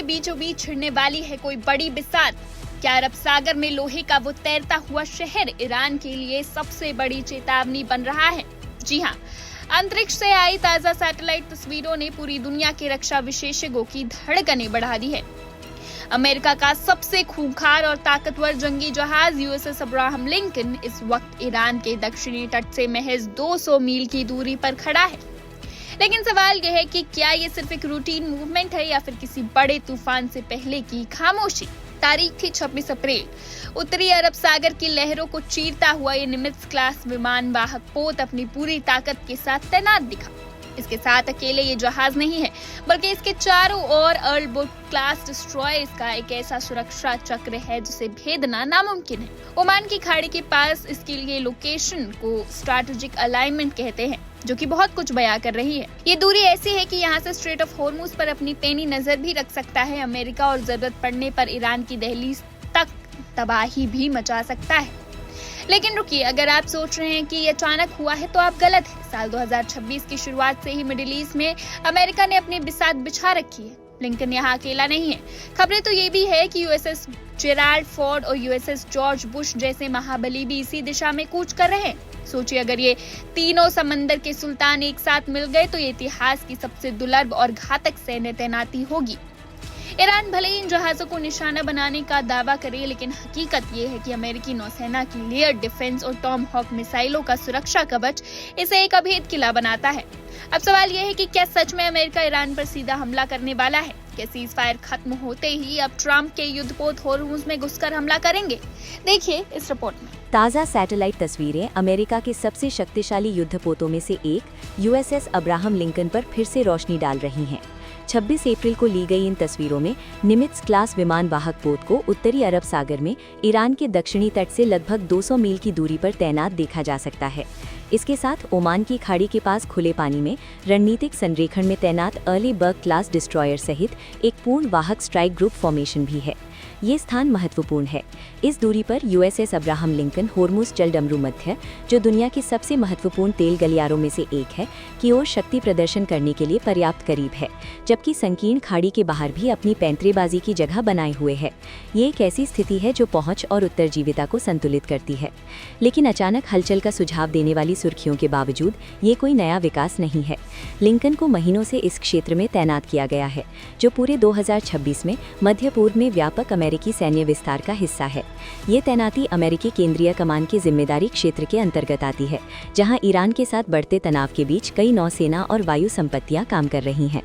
बीचों बीच छिड़ने वाली है कोई बड़ी बिसात। क्या अरब सागर में लोहे का वो तैरता हुआ शहर ईरान के लिए सबसे बड़ी चेतावनी बन रहा है? जी हाँ, अंतरिक्ष से आई ताजा सैटेलाइट तस्वीरों ने पूरी दुनिया के रक्षा विशेषज्ञों की धड़कनें बढ़ा दी है। अमेरिका का सबसे खूंखार और ताकतवर जंगी जहाज यूएसएस अब्राहम लिंकन इस वक्त ईरान के दक्षिणी तट से महज 200 मील की दूरी पर खड़ा है। लेकिन सवाल यह है कि क्या ये सिर्फ एक रूटीन मूवमेंट है या फिर किसी बड़े तूफान से पहले की खामोशी। तारीख थी 26 अप्रैल। उत्तरी अरब सागर की लहरों को चीरता हुआ ये निमित्ज क्लास विमान वाहक पोत अपनी पूरी ताकत के साथ तैनात दिखा। इसके साथ अकेले ये जहाज नहीं है, बल्कि इसके चारों ओर अर्लबुर्ग क्लास डिस्ट्रॉयर्स का एक ऐसा सुरक्षा चक्र है जिसे भेदना नामुमकिन है। ओमान की खाड़ी के पास इसके लिए लोकेशन को स्ट्रैटेजिक अलाइनमेंट कहते हैं, जो कि बहुत कुछ बयां कर रही है। ये दूरी ऐसी है कि यहाँ से स्ट्रेट ऑफ हॉर्मुज पर अपनी पैनी नजर भी रख सकता है अमेरिका, और जरूरत पड़ने पर ईरान की दहलीज तक तबाही भी मचा सकता है। लेकिन रुकिए, अगर आप सोच रहे हैं कि ये अचानक हुआ है तो आप गलत हैं। साल 2026 की शुरुआत से ही मिडिल ईस्ट में अमेरिका ने अपनी बिसात बिछा रखी है। लिंकन यहाँ अकेला नहीं है। खबरें तो ये भी है कि यूएसएस जेराल्ड फोर्ड और यूएसएस जॉर्ज बुश जैसे महाबली भी इसी दिशा में कूच कर रहे हैं। सोचिए, अगर ये तीनों समंदर के सुल्तान एक साथ मिल गए तो ये इतिहास की सबसे दुर्लभ और घातक सैन्य तैनाती होगी। ईरान भले ही इन जहाजों को निशाना बनाने का दावा करे, लेकिन हकीकत ये है कि अमेरिकी नौसेना की लेयर डिफेंस और टॉम हॉक मिसाइलों का सुरक्षा कवच इसे एक अभेद किला बनाता है। अब सवाल यह है कि क्या सच में अमेरिका ईरान पर सीधा हमला करने वाला है? क्या सीज फायर खत्म होते ही अब ट्रंप के युद्धपोत हॉर्मुज में घुसकर हमला करेंगे? देखिए इस रिपोर्ट में। ताज़ा सैटेलाइट तस्वीरें अमेरिका के सबसे शक्तिशाली युद्धपोतों में से एक यूएसएस अब्राहम लिंकन पर फिर से रोशनी डाल रही हैं। 26 अप्रैल को ली गई इन तस्वीरों में निमित्ज क्लास विमान वाहक पोत को उत्तरी अरब सागर में ईरान के दक्षिणी तट से लगभग 200 मील की दूरी पर तैनात देखा जा सकता है। इसके साथ ओमान की खाड़ी के पास खुले पानी में रणनीतिक संरेखण में तैनात अर्लीबर्ग क्लास डिस्ट्रॉयर सहित एक पूर्ण वाहक स्ट्राइक ग्रुप फॉर्मेशन भी है। ये स्थान महत्वपूर्ण है। इस दूरी पर यूएसएस अब्राहम लिंकन होर्मुज जलडमरू मध्य, जो दुनिया के सबसे महत्वपूर्ण तेल गलियारों में से एक है, की ओर शक्ति प्रदर्शन करने के लिए पर्याप्त करीब है, जबकि संकीर्ण खाड़ी के बाहर भी अपनी पैंतरेबाजी की जगह बनाए हुए है। ये एक ऐसी स्थिति है जो पहुंच और उत्तरजीविता को संतुलित करती है। लेकिन अचानक हलचल का सुझाव देने वाली सुर्खियों के बावजूद ये कोई नया विकास नहीं है। लिंकन को महीनों से इस क्षेत्र में तैनात किया गया है, जो पूरे 2026 में मध्य पूर्व में व्यापक अमेरिकी सैन्य विस्तार का हिस्सा है। ये तैनाती अमेरिकी केंद्रीय कमान के जिम्मेदारी क्षेत्र के अंतर्गत आती है, जहां ईरान के साथ बढ़ते तनाव के बीच कई नौसेना और वायु संपत्तियां काम कर रही हैं।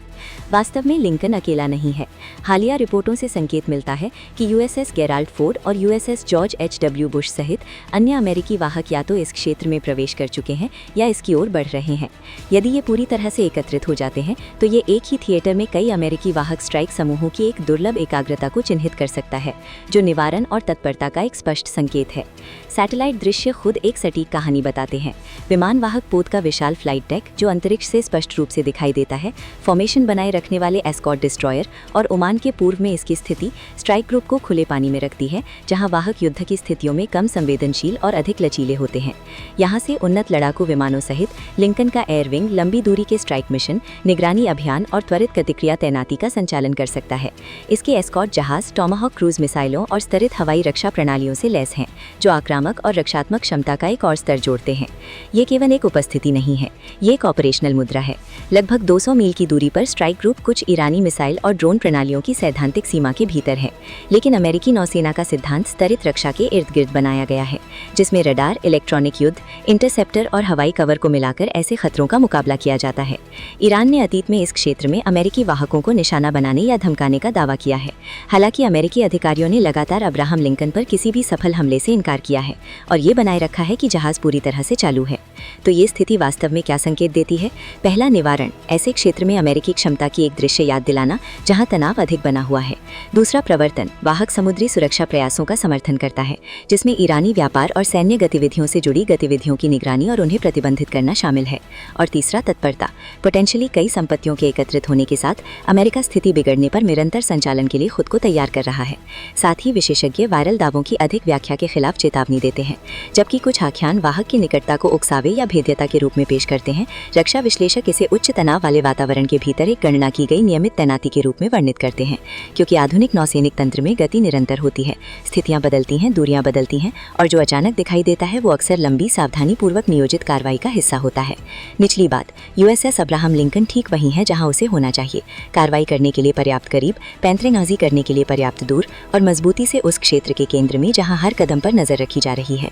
वास्तव में लिंकन अकेला नहीं है। हालिया रिपोर्टों से संकेत मिलता है कि यूएसएस गेराल्ड फोर्ड और यूएसएस जॉर्ज एच.डब्ल्यू. बुश सहित अन्य अमेरिकी वाहक या तो इस क्षेत्र में प्रवेश कर चुके हैं या इसकी ओर बढ़ रहे हैं। यदि ये पूरी तरह से एकत्रित हो जाते हैं तो ये एक ही थिएटर में कई अमेरिकी वाहक स्ट्राइक समूहों की एक दुर्लभ एकाग्रता को चिन्हित कर सकता है, जो निवारण और तत्परता का एक स्पष्ट संकेत है। सैटेलाइट दृश्य खुद एक सटीक कहानी बताते हैं। विमान वाहक पोत का विशाल फ्लाइट डेक, जो अंतरिक्ष से स्पष्ट रूप से दिखाई देता है, फॉर्मेशन बनाए रखने वाले एस्कॉर्ट डिस्ट्रॉयर और ओमान के पूर्व में इसकी स्थिति स्ट्राइक ग्रुप को खुले पानी में रखती है, जहां वाहक युद्ध की स्थितियों में कम संवेदनशील और अधिक लचीले होते हैं। यहां से उन्नत लड़ाकू विमानों सहित लिंकन का एयर विंग लंबी दूरी के स्ट्राइक मिशन, निगरानी अभियान और त्वरित प्रतिक्रिया तैनाती का संचालन कर सकता है। इसके एस्कॉर्ट जहाज टॉमाहॉक क्रूज मिसाइलों और स्तरित हवाई रक्षा प्रणालियों से लैस हैं, जो आक्रामक और रक्षात्मक क्षमता का एक और स्तर जोड़ते हैं। ये केवल एक उपस्थिति नहीं है, ये एक ऑपरेशनल मुद्रा है। लगभग 200 मील की दूरी पर स्ट्राइक ग्रुप कुछ ईरानी मिसाइल और ड्रोन प्रणालियों की सैद्धांतिक सीमा के भीतर है, लेकिन अमेरिकी नौसेना का सिद्धांत स्तरित रक्षा के इर्द गिर्द बनाया गया है, जिसमें रडार, इलेक्ट्रॉनिक युद्ध, इंटरसेप्टर और हवाई कवर को मिलाकर ऐसे खतरों का मुकाबला किया जाता है। ईरान ने अतीत में इस क्षेत्र में अमेरिकी वाहकों को निशाना बनाने या धमकाने का दावा किया है। हालांकि अमेरिकी अधिकारियों ने लगातार अब्राहम लिंकन पर किसी भी सफल हमले से इनकार किया है और ये बनाए रखा है कि जहाज पूरी तरह से चालू है। तो ये स्थिति वास्तव में क्या संकेत देती है? पहला, निवारण, ऐसे क्षेत्र में अमेरिकी क्षमता की एक दृश्य याद दिलाना जहां तनाव अधिक बना हुआ है। दूसरा, प्रवर्तन, वाहक समुद्री सुरक्षा प्रयासों का समर्थन करता है, जिसमें ईरानी व्यापार और सैन्य गतिविधियों से जुड़ी गतिविधियों की निगरानी और उन्हें प्रतिबंधित करना शामिल है। और तीसरा, तत्परता, पोटेंशियली कई संपत्तियों के एकत्रित होने के साथ अमेरिका स्थिति बिगड़ने पर निरंतर संचालन के लिए खुद को तैयार कर रहा है। साथ ही विशेषज्ञ वायरल दावों की अधिक व्याख्या के खिलाफ चेतावनी देते हैं, जबकि कुछ आख्यान वाहक की निकटता को उकसावे या भेद्यता के रूप में पेश करते हैं। रक्षा विश्लेषक इसे उच्च तनाव वाले वातावरण के भीतर एक गणना की गई नियमित तैनाती के रूप में वर्णित करते हैं, क्योंकि आधुनिक नौसैनिक तंत्र में गति निरंतर होती है, स्थितियां बदलती हैं, दूरियां बदलती हैं, और जो अचानक दिखाई देता है वो अक्सर लंबी सावधानी पूर्वक नियोजित कार्रवाई का हिस्सा होता है। निचली बात, यूएसएस अब्राहम लिंकन ठीक वहीं है जहां उसे होना चाहिए, कार्रवाई करने के लिए पर्याप्त करीब, पैंतरेबाजी करने के लिए पर्याप्त दूर, और मजबूती से उस क्षेत्र के केंद्र में जहां हर कदम पर नजर रखी जा रही है।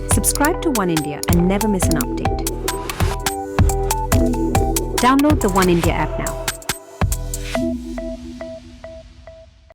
Subscribe to One India and never miss an update. Download the One India app now.